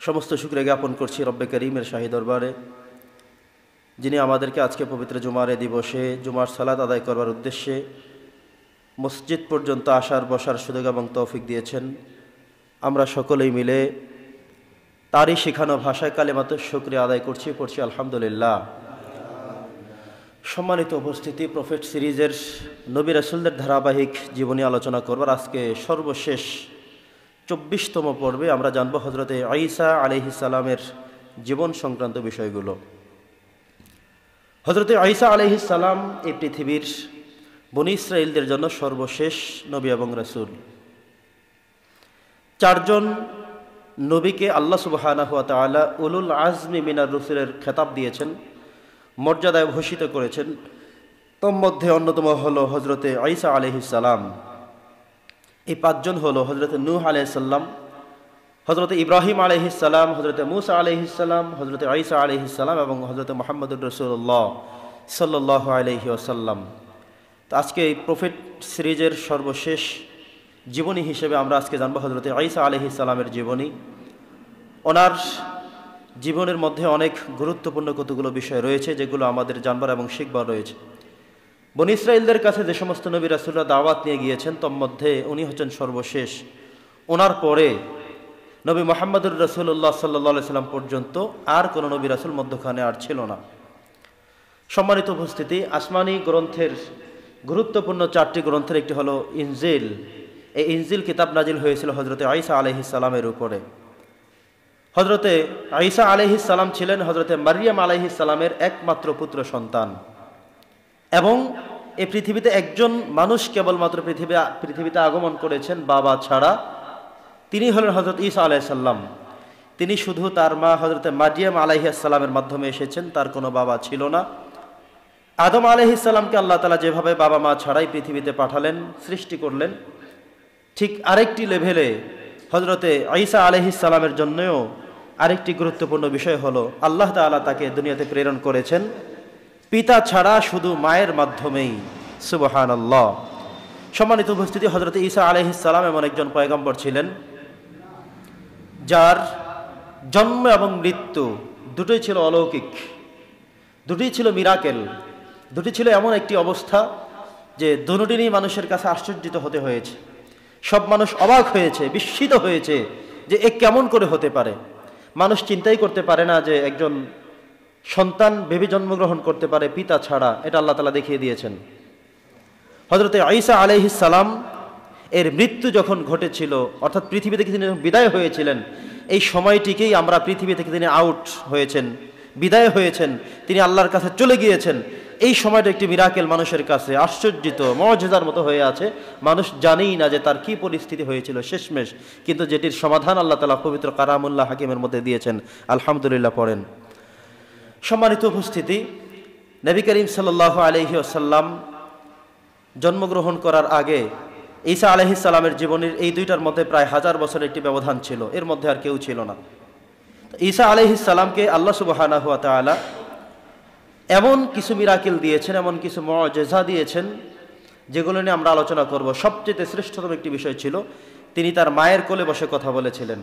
সমস্ত শুকরিয়া জ্ঞাপন করছি রব্বে করিমের শাহী দরবারে, যিনি আমাদেরকে আজকে পবিত্র জুমার দিবসে জুমার সালাত আদায় করবার উদ্দেশ্যে মসজিদ পর্যন্ত আসার বসার সুযোগ এবং তৌফিক দিয়েছেন। আমরা সকলেই মিলে তারই শেখানো ভাষায় কালিমাতুশ শুকরিয়া আদায় পড়ছি আলহামদুলিল্লাহ। সম্মানিত উপস্থিতি, প্রফেট সিরিজের নবী রাসূলদের ধারাবাহিক জীবনী আলোচনা করবার আজকে সর্বশেষ ২৪তম পর্বে আমরা জানব হযরতে ঈসা আলাইহিস সালামের জীবন সংক্রান্ত বিষয়গুলো। হযরতে ঈসা আলাইহিস সালাম এই পৃথিবীর বনী ইসরাঈলদের জন্য সর্বশেষ নবী এবং রাসূল। চারজন নবীকে আল্লাহ সুবহানাহু ওয়া তাআলা উলুল আজমি মিনার রুসুলের খেতাব দিয়েছেন, মর্যাদায় ভূষিত করেছেন। তন্মধ্যে অন্যতম হলো হযরতে ঈসা আলাইহিস সালাম। এই পাঁচজন হলো হযরতে নূহ আলাইহিস সালাম, হযরতে ইব্রাহিম আলাইহিস সালাম, হযরতে মূসা আলাইহিস সালাম, হযরতে ঈসা আলাইহিস সালাম এবং হযরতে মুহাম্মদুর রাসূলুল্লাহ সাল্লাল্লাহু আলাইহি ওয়াসাল্লাম। তো আজকে এই প্রফেট সিরিজের সর্বশেষ জীবনী হিসেবে আমরা আজকে জানবো হযরতে ঈসা আলাইহিস সালামের জীবনী। ওনার জীবনের মধ্যে অনেক গুরুত্বপূর্ণ কতগুলো বিষয় রয়েছে যেগুলো আমাদের জানবার এবং শিখবার রয়েছে। বনী ইসরাঈলদের কাছে যে সমস্ত নবী রাসূলরা দাওয়াত নিয়ে গিয়েছেন তন্মধ্যে উনি হচ্ছেন সর্বশেষ। ওনার পরে নবী মুহাম্মদুর রাসূলুল্লাহ সাল্লাল্লাহু আলাইহি সাল্লাম পর্যন্ত আর কোনো নবী রাসূল মধ্যখানে আর ছিল না। সম্মানিত উপস্থিতি, আসমানি গ্রন্থের গুরুত্বপূর্ণ চারটি গ্রন্থের একটি হলো ইনজিল। এই ইনজিল কিতাব নাজিল হয়েছিল হযরতে ঈসা আলাইহিস সালামের উপরে। হযরতে ঈসা আলাইহিস সালাম ছিলেন হযরতে মারইয়াম আলাইহিস সালামের একমাত্র পুত্র সন্তান এবং এই পৃথিবীতে একজন মানুষ কেবলমাত্র পৃথিবীতে আগমন করেছেন বাবা ছাড়া, তিনি হলেন হযরত ঈসা আলাইহিস সালাম। তিনি শুধু তার মা হযরতে মারইয়াম আলাইহিস সালামের মাধ্যমে এসেছেন, তার কোনো বাবা ছিল না। আদম আলাইহিস সালামকে আল্লাহ তাআলা যেভাবে বাবা মা ছাড়াই পৃথিবীতে পাঠালেন, সৃষ্টি করলেন, ঠিক আরেকটি লেভেলে হযরতে ঈসা আলাইহিস সালামের জন্যও আরেকটি গুরুত্বপূর্ণ বিষয় হলো আল্লাহ তাআলা তাকে দুনিয়াতে প্রেরণ করেছেন পিতা ছাড়া শুধু মায়ের মাধ্যমেই। সুবহানাল্লাহ। সম্মানিত উপস্থিতি, হযরতে ঈসা আলাইহিস সালাম এমন একজন পয়গম্বর ছিলেন যার জন্ম এবং মৃত্যু দুটোই ছিল অলৌকিক, দুটোই ছিল মিরাকেল, দুটি ছিল এমন একটি অবস্থা যে দুটোই নিয়ে মানুষের কাছে আশ্চর্যিত হতে হয়েছে। সব মানুষ অবাক হয়েছে, বিস্মিত হয়েছে যে এ কেমন করে হতে পারে। মানুষ চিন্তাই করতে পারে না যে একজন সন্তান ভেবে জন্মগ্রহণ করতে পারে পিতা ছাড়া। এটা আল্লাহ তাআলা দেখিয়ে দিয়েছেন। হযরতে ঈসা আলাইহিস সালাম এর মৃত্যু যখন ঘটেছিল, অর্থাৎ পৃথিবী থেকে তিনি বিদায় হয়েছিলেন, এই সময়টিকেই আমরা পৃথিবী থেকে তিনি আউট হয়েছেন, বিদায় হয়েছেন, তিনি আল্লাহর কাছে চলে গিয়েছেন। এই সময়টা একটি মিরাকেল, মানুষের কাছে আশ্চর্যিত মুআজিজার মতো হয়ে আছে। মানুষ জানেই না যে তার কি পরিস্থিতি হয়েছিল শেষমেশ, কিন্তু যেটির সমাধান আল্লাহ তাআলা পবিত্র কালামুল্লাহ হাকিমের মধ্যে দিয়েছেন। আলহামদুলিল্লাহ পড়েন। সম্মানিত উপস্থিতি, নবী করিম সাল্লাল্লাহু আলাইহি ওয়াসাল্লাম জন্মগ্রহণ করার আগে ঈসা আলাইহিস সালামের জীবনের এই দুইটার মধ্যে প্রায় 1000 বছরের একটি ব্যবধান ছিল, এর মধ্যে আর কেউ ছিল না। ঈসা আলাইহিস সালামকে আল্লাহ সুবহানাহু ওয়া তাআলা এমন কিছু মিরাকেল দিয়েছেন, এমন কিছু মুআজিজা দিয়েছেন যেগুলো নিয়ে আমরা আলোচনা করব। সবচেয়ে শ্রেষ্ঠতম একটি বিষয় ছিল তিনি তার মায়ের কোলে বসে কথা বলেছিলেন।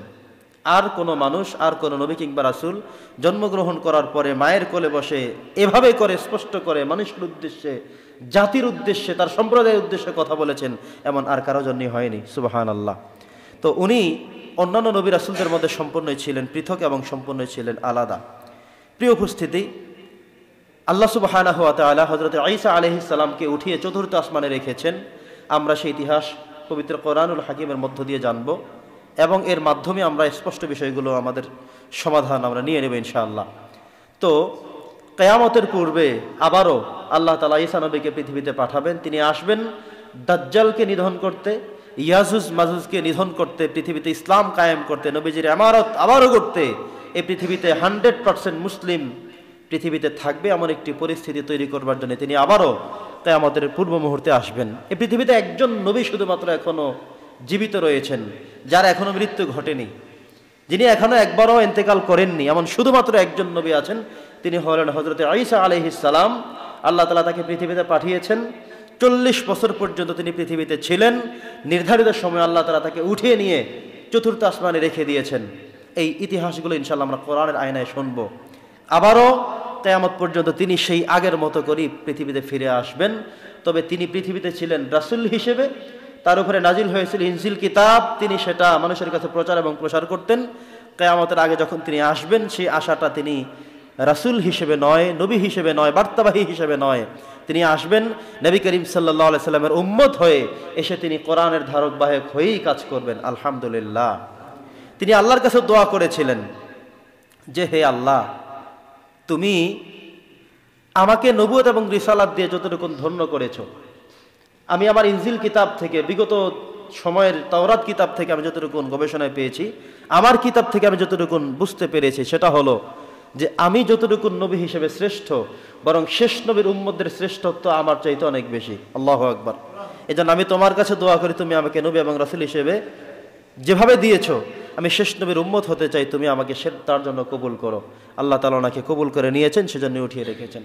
আর কোনো মানুষ, আর কোনো নবী কিংবা রাসূল জন্মগ্রহণ করার পরে মায়ের কোলে বসে এভাবে করে স্পষ্ট করে মানুষের উদ্দেশ্যে, জাতির উদ্দেশ্যে, তার সম্প্রদায়ের উদ্দেশ্যে কথা বলেছেন এমন আর কারো জন্যই হয়নি। সুবহানাল্লাহ। তো উনি অন্যান্য নবী রাসূলদের মধ্যে সম্পূর্ণই ছিলেন পৃথক এবং সম্পূর্ণই ছিলেন আলাদা। প্রিয় উপস্থিতি, আল্লাহ সুবহানাহু ওয়া তাআলা হযরতে ঈসা আলাইহিস সালামকে উঠিয়ে চতুর্থ আসমানে রেখেছেন। আমরা সেই ইতিহাস পবিত্র কোরআনুল হাকিমের মধ্য দিয়ে জানব এবং এর মাধ্যমে আমরা স্পষ্ট বিষয়গুলো আমাদের সমাধান আমরা নিয়ে নেব ইনশাআল্লাহ। তো কিয়ামতের পূর্বে আবারও আল্লাহ তাআলা ঈসা নবীকে পৃথিবীতে পাঠাবেন। তিনি আসবেন দাজ্জালকে নিধন করতে, ইয়াজুজ মাজুজকে নিধন করতে, পৃথিবীতে ইসলাম কায়েম করতে, নবীজির ইমারত আবারও করতে, এই পৃথিবীতে 100% মুসলিম পৃথিবীতে থাকবে এমন একটি পরিস্থিতি তৈরি করবার জন্য তিনি আবারও কিয়ামতের পূর্ব মুহূর্তে আসবেন। এই পৃথিবীতে একজন নবী শুধুমাত্র এখনো জীবিত রয়েছেন, যার এখনো মৃত্যু ঘটেনি, যিনি এখনো একবারও ইন্তেকাল করেননি, এমন শুধুমাত্র একজন নবী আছেন। তিনি হলেন হযরতে ঈসা আলাইহিস সালাম। আল্লাহ তাআলা তাকে পৃথিবীতে পাঠিয়েছেন। 40 বছর পর্যন্ত তিনি পৃথিবীতে ছিলেন। নির্ধারিত সময় আল্লাহ তাআলা তাকে উঠিয়ে নিয়ে চতুর্থ আসমানে রেখে দিয়েছেন। এই ইতিহাসগুলো ইনশাআল্লাহ আমরা কোরআনের আয়নায় শুনব। আবারও কিয়ামত পর্যন্ত তিনি সেই আগের মতো করেই পৃথিবীতে ফিরে আসবেন। তবে তিনি পৃথিবীতে ছিলেন রাসূল হিসেবে, তার উপরে নাজিল হয়েছিল ইনজিল কিতাব, তিনি সেটা মানুষের কাছে প্রচার এবং প্রসার করতেন। কিয়ামতের আগে যখন তিনি আসবেন, সেই আশাটা তিনি রাসূল হিসেবে নয়, নবী হিসেবে নয়, বার্তাবাহী হিসেবে নয়, তিনি আসবেন নবী করিম সাল্লাল্লাহু আলাইহি সাল্লামের উম্মত হয়ে এসে তিনি কোরআনের ধারক বাহক হয়েই কাজ করবেন। আলহামদুলিল্লাহ। তিনি আল্লাহর কাছে দোয়া করেছিলেন যে হে আল্লাহ, তুমি আমাকে নবুয়ত এবং রিসালাত দিয়ে যতটুকু ধন্য করেছো, আমি আমার ইনজিল কিতাব থেকে, বিগত সময়ের তাওরাত কিতাব থেকে আমি যতটুকু গবেষণায় পেয়েছি, আমার কিতাব থেকে আমি যতটুকু বুঝতে পেরেছি, সেটা হলো যে আমি যতটুকু নবী হিসেবে শ্রেষ্ঠ, বরং শেষ নবীর উম্মতদের শ্রেষ্ঠত্ব আমার চাইতে অনেক বেশি। আল্লাহু আকবার। এজন্য আমি তোমার কাছে দোয়া করি, তুমি আমাকে নবী এবং রাসূল হিসেবে যেভাবে দিয়েছো, আমি শেষ নবীর উম্মত হতে চাই, তুমি আমাকে তার জন্য কবুল করো। আল্লাহ তাআলা ওনাকে কবুল করে নিয়েছেন, সেজন্য উঠিয়ে রেখেছেন।